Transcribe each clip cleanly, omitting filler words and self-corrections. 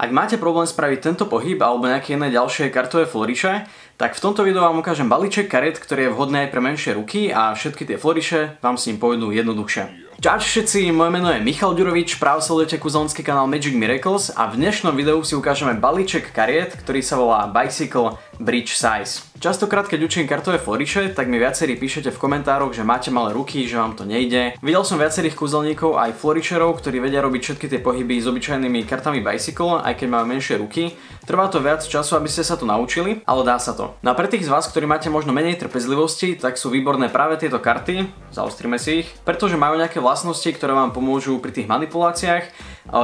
Ak máte problém spraviť tento pohyb alebo nejaké iné ďalšie kartové floriše, tak v tomto videu vám ukážem balíček kariet, ktorý je vhodný aj pre menšie ruky a všetky tie floriše vám s ním pôjdu jednoduchšie. Čau všetci, moje meno je Michal Ďurovič, práve sledujete kúzelnícky kanál Magic Miracles a v dnešnom videu si ukážeme balíček kariet, ktorý sa volá Bicycle Bridge Size. Častokrát, keď učím kartové floriše, tak mi viacerí píšete v komentároch, že máte malé ruky, že vám to nejde. Videl som viacerých kúzelníkov aj florišerov, ktorí vedia robiť všetky tie pohyby s obyčajnými kartami Bicycle, aj keď majú menšie ruky. Trvá to viac času, aby ste sa to naučili, ale dá sa to. No a pre tých z vás, ktorí máte možno menej trpezlivosti, tak sú výborné práve tieto karty, zaostrime si ich, pretože majú nejaké vlastnosti, ktoré vám pomôžu pri tých manipuláciách.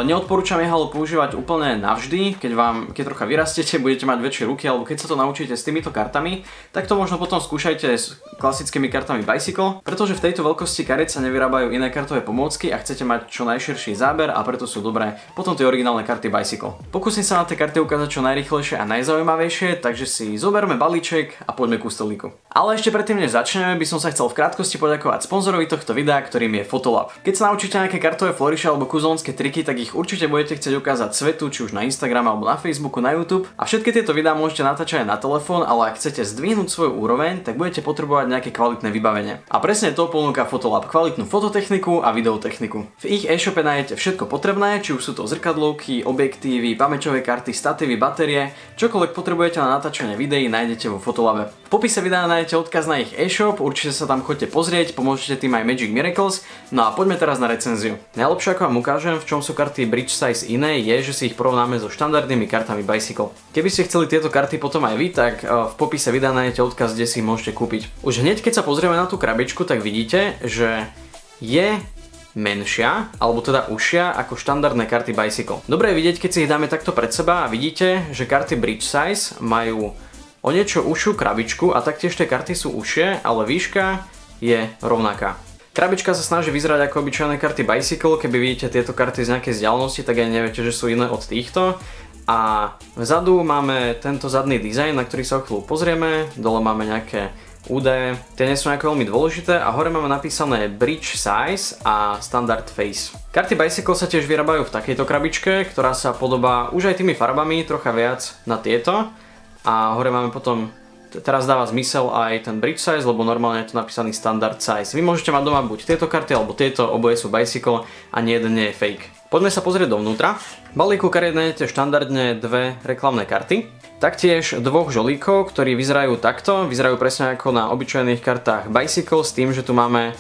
Neodporúčam ich ale používať úplne navždy, keď trocha vyrastiete, budete mať väčšie ruky, alebo keď sa to naučíte s týmito kartami, tak to možno potom skúšajte s klasickými kartami Bicycle, pretože v tejto veľkosti kariet sa nevyrábajú iné kartové pomôcky a chcete mať čo najširší záber a preto sú dobré potom tie originálne karty Bicycle. Pokúsim sa na tie karty ukázať čo najrýchlejšie a najzaujímavejšie, takže si zoberme balíček a poďme ku stolíku. Ale ešte predtým, než začneme, by som sa chcel v krátkosti poďakovať sponzorovi tohto videa, ktorým je Photolab. Keď sa naučíte nejaké kartové floriše alebo kúzelnícke triky, tak ich určite budete chcieť ukázať svetu, či už na Instagram alebo na Facebooku, na YouTube. A všetky tieto videá môžete natáčať aj na telefón, ale ak chcete zdvihnúť svoju úroveň, tak budete potrebovať nejaké kvalitné vybavenie. A presne to ponúka Photolab, kvalitnú fototechniku a videotechniku. V ich e-shope nájdete všetko potrebné, či už sú to zrkadlovky, objektívy, pamäťové karty, statívy, batérie, čokoľvek potrebujete na natáčanie videí nájdete vo Photolabe. V popise videa nájdete odkaz na ich e-shop, určite sa tam choďte pozrieť, pomôžete tým aj Magic Miracles. No a poďme teraz na recenziu. Najlepšie ako vám ukážem, v čom sú karty Bridge Size iné, je, že si ich porovnáme so štandardnými kartami Bicycle. Keby ste chceli tieto karty potom aj vy, tak v popise videa nájdete odkaz, kde si ich môžete kúpiť. Už hneď keď sa pozrieme na tú krabičku, tak vidíte, že je menšia, alebo teda užšia ako štandardné karty Bicycle. Dobre je vidieť, keď si ich dáme takto pred seba a vidíte, že karty Bridge Size majú o niečo užšiu krabičku a taktiež tie karty sú užšie, ale výška je rovnaká. Krabička sa snaží vyzerať ako obyčajné karty Bicycle, keby vidíte tieto karty z nejakej vzdialenosti, tak aj neviete, že sú iné od týchto. A vzadu máme tento zadný dizajn, na ktorý sa o chvíľu pozrieme, dole máme nejaké údaje, tie nie sú nejako veľmi dôležité a hore máme napísané Bridge Size a Standard Face. Karty Bicycle sa tiež vyrábajú v takejto krabičke, ktorá sa podobá už aj tými farbami trocha viac na tieto. A hore máme potom, teraz dáva zmysel aj ten Bridge Size, lebo normálne je to napísaný Standard Size. Vy môžete mať doma buď tieto karty, alebo tieto, oboje sú Bicycle a nie jeden nie je fake. Poďme sa pozrieť dovnútra. V balíku kariet nájdete štandardne dve reklamné karty. Taktiež dvoch žolíkov, ktorí vyzerajú takto, vyzerajú presne ako na obyčajných kartách Bicycle s tým, že tu nemáme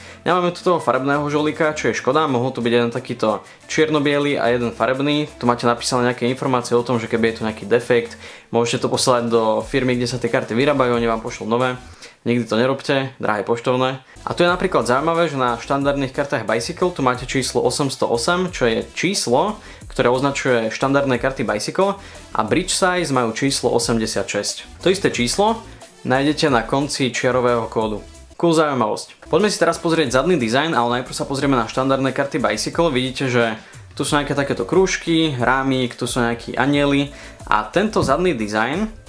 tu toho farebného žolíka, čo je škoda, mohol tu byť jeden takýto čierno-biely a jeden farebný. Tu máte napísané nejaké informácie o tom, že keby je tu nejaký defekt, môžete to poslať do firmy, kde sa tie karty vyrábajú, oni vám pošlú nové. Nikdy to nerobte, drahé poštovné. A tu je napríklad zaujímavé, že na štandardných kartách Bicycle tu máte číslo 808, čo je číslo, ktoré označuje štandardné karty Bicycle a Bridge Size majú číslo 86. To isté číslo nájdete na konci čiarového kódu. Cool zaujímavosť. Poďme si teraz pozrieť zadný dizajn, ale najprv sa pozrieme na štandardné karty Bicycle. Vidíte, že tu sú nejaké takéto krúžky, rámik, tu sú nejakí anieli a tento zadný dizajn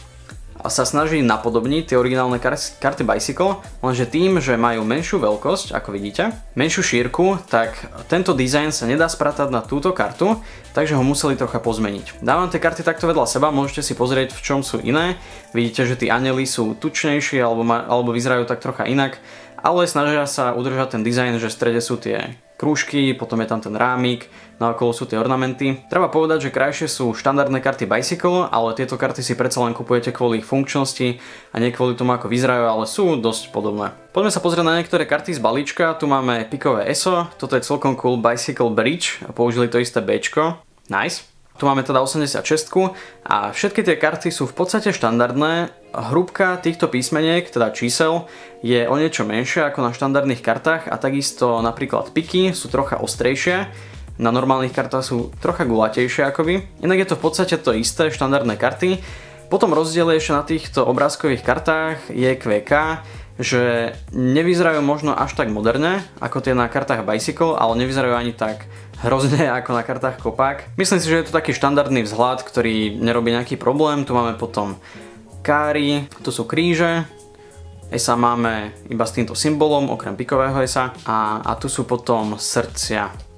sa snaží napodobniť tie originálne karty Bicycle, lenže tým, že majú menšiu veľkosť, ako vidíte, menšiu šírku, tak tento dizajn sa nedá spratať na túto kartu, takže ho museli trocha pozmeniť. Dávam tie karty takto vedľa seba, môžete si pozrieť, v čom sú iné. Vidíte, že tí anjeli sú tučnejšie alebo vyzerajú tak trocha inak, ale snažia sa udržať ten dizajn, že v strede sú tie krúžky, potom je tam ten rámik, na okolo sú tie ornamenty. Treba povedať, že krajšie sú štandardné karty Bicycle, ale tieto karty si predsa len kupujete kvôli ich funkčnosti a nie kvôli tomu, ako vyzerajú, ale sú dosť podobné. Poďme sa pozrieť na niektoré karty z balíčka. Tu máme pikové ESO, toto je celkom cool Bicycle Bridge a použili to isté Bčko. Nice. Tu máme teda 86 a všetky tie karty sú v podstate štandardné. Hrúbka týchto písmeniek, teda čísel, je o niečo menšia ako na štandardných kartách a takisto napríklad piky sú trocha ostrejšie. Na normálnych kartách sú trocha gulatejšie akoby. Inak je to v podstate to isté, štandardné karty. Potom rozdiel ešte na týchto obrázkových kartách je QK, že nevyzerajú možno až tak moderne ako tie na kartách Bicycle, ale nevyzerajú ani tak hrozne ako na kartách Kopák. Myslím si, že je to taký štandardný vzhľad, ktorý nerobí nejaký problém. Tu máme potom káry, tu sú kríže, ESA máme iba s týmto symbolom, okrem pikového ESA a tu sú potom srdcia.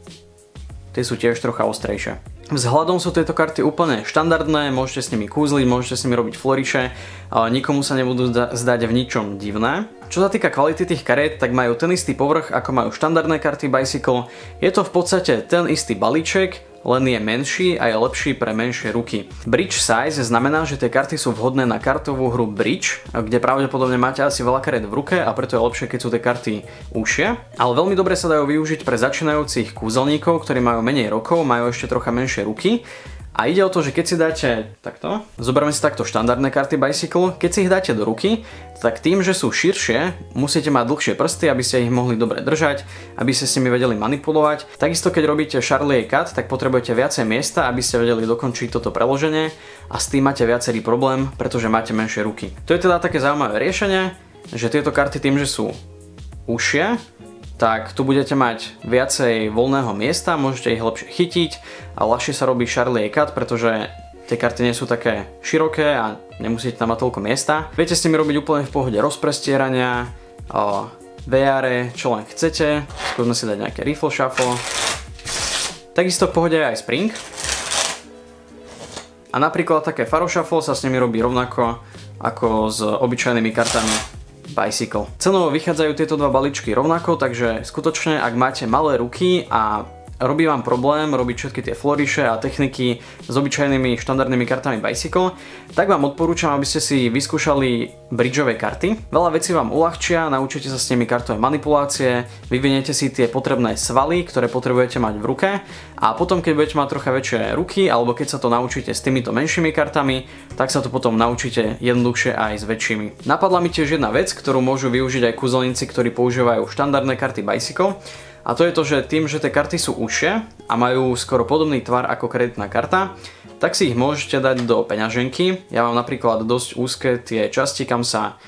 tie sú tiež trocha ostrejšie. Vzhľadom sú tieto karty úplne štandardné, môžete s nimi kúzliť, môžete s nimi robiť floriše, ale nikomu sa nebudú zdať v ničom divné. Čo sa týka kvality tých kariet, tak majú ten istý povrch, ako majú štandardné karty Bicycle. Je to v podstate ten istý balíček, len je menší a je lepší pre menšie ruky. Bridge size znamená, že tie karty sú vhodné na kartovú hru Bridge, kde pravdepodobne máte asi veľa kariet v ruke a preto je lepšie, keď sú tie karty užšie. Ale veľmi dobre sa dajú využiť pre začínajúcich kúzelníkov, ktorí majú menej rokov, majú ešte trocha menšie ruky. A ide o to, že keď si dáte takto, zoberme si takto štandardné karty Bicycle, keď si ich dáte do ruky, tak tým, že sú širšie, musíte mať dlhšie prsty, aby ste ich mohli dobre držať, aby ste s nimi vedeli manipulovať. Takisto keď robíte Charlie Cut, tak potrebujete viacej miesta, aby ste vedeli dokončiť toto preloženie a s tým máte viacerý problém, pretože máte menšie ruky. To je teda také zaujímavé riešenie, že tieto karty tým, že sú užšie, tak tu budete mať viacej voľného miesta, môžete ich lepšie chytiť a ľahšie sa robí Charlie Cut, pretože tie karty nie sú také široké a nemusíte tam mať toľko miesta. Viete s nimi robiť úplne v pohode rozprestierania, VR, čo len chcete. Skúsme si dať nejaké Riffle Shuffle. Takisto v pohode je aj Spring. A napríklad také Faro Shuffle sa s nimi robí rovnako ako s obyčajnými kartami Bicycle. Cenovo vychádzajú tieto dva balíčky rovnako, takže skutočne ak máte malé ruky a robí vám problém robiť všetky tie floriše a techniky s obyčajnými štandardnými kartami Bicycle, tak vám odporúčam, aby ste si vyskúšali bridgeové karty. Veľa vecí vám uľahčia, naučíte sa s nimi kartové manipulácie, vyviniete si tie potrebné svaly, ktoré potrebujete mať v ruke a potom keď budete mať trocha väčšie ruky alebo keď sa to naučíte s týmito menšími kartami, tak sa to potom naučíte jednoduchšie aj s väčšími. Napadla mi tiež jedna vec, ktorú môžu využiť aj kúzelníci, ktorí používajú štandardné karty Bicycle. A to je to, že tým, že tie karty sú užšie a majú skoro podobný tvar ako kreditná karta, tak si ich môžete dať do peňaženky. Ja mám napríklad dosť úzke tie časti, kam sa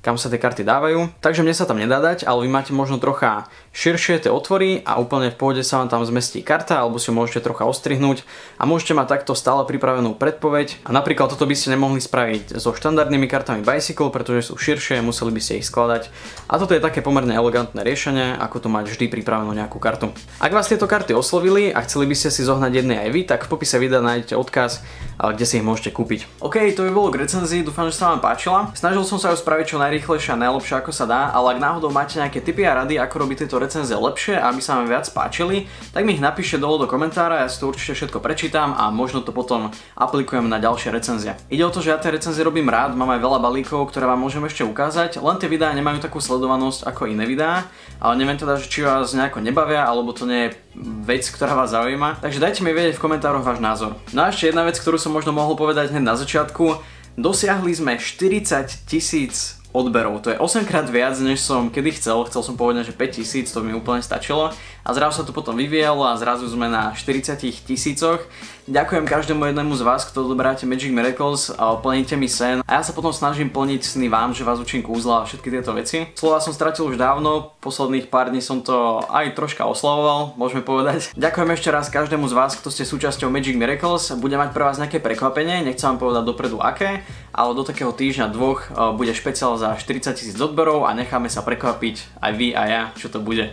tie karty dávajú, takže mne sa tam nedá dať, ale vy máte možno trocha širšie tie otvory a úplne v pohode sa vám tam zmestí karta, alebo si ju môžete trocha ostrihnúť a môžete mať takto stále pripravenú predpoveď. A napríklad toto by ste nemohli spraviť so štandardnými kartami Bicycle, pretože sú širšie, museli by ste ich skladať. A toto je také pomerne elegantné riešenie, ako tu mať vždy pripravenú nejakú kartu. Ak vás tieto karty oslovili a chceli by ste si zohnať jednej aj vy, tak v popise videa nájdete odkaz, kde si ich môžete kúpiť. OK, to by bolo k recenzii, dúfam, že sa vám páčila. Snažil som sa ju spraviť čo najrýchlejšie a najlepšie ako sa dá, ale ak náhodou máte nejaké tipy a rady, ako robiť tieto recenzie lepšie, aby sa vám viac páčili, tak mi ich napíšte dole do komentára, ja si to určite všetko prečítam a možno to potom aplikujem na ďalšie recenzie. Ide o to, že ja tie recenzie robím rád, mám aj veľa balíkov, ktoré vám môžem ešte ukázať, len tie videá nemajú takú sledovanosť ako iné videá, ale neviem teda, či vás nejako nebavia, alebo to nie je vec, ktorá vás zaujíma, takže dajte mi vedieť v komentároch váš názor. No a ešte jedna vec, ktorú som možno mohol povedať hneď na začiatku, dosiahli sme 40 000 odberov, to je 8-krát viac, než som kedy chcel som pôvodne, že 5000, to mi úplne stačilo a zrazu sa to potom vyvíjalo a zrazu sme na 40 000. Ďakujem každému jednému z vás, kto odoberáte Magic Miracles a plníte mi sen a ja sa potom snažím plniť sny vám, že vás učím kúzla a všetky tieto veci. Slova som stratil už dávno, posledných pár dní som to aj troška oslavoval, môžeme povedať. Ďakujem ešte raz každému z vás, kto ste súčasťou Magic Miracles, bude mať pre vás nejaké prekvapenie, nechcem vám povedať dopredu aké, ale do takého týždňa dvoch bude špeciál za 40 000 odberov a necháme sa prekvapiť aj vy a ja, čo to bude.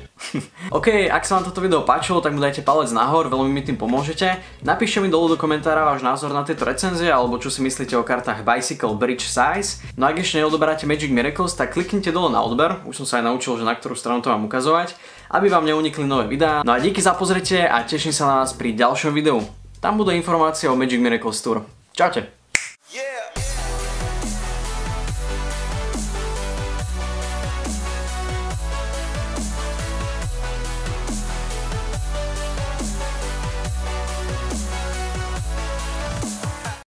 OK, ak sa vám toto video páčilo, tak mu dajte palec nahor, veľmi mi tým pomôžete. Napíšte mi dolu do komentára váš názor na tieto recenzie alebo čo si myslíte o kartách Bicycle Bridge Size. No ak ešte neodoberáte Magic Miracles, tak kliknite dole na odber, už som sa aj naučil, že na ktorú stranu to mám ukazovať, aby vám neunikli nové videá. No a díky za pozretie a teším sa na vás pri ďalšom videu. Tam budú informácie o Magic Miracles Tour. Čaute.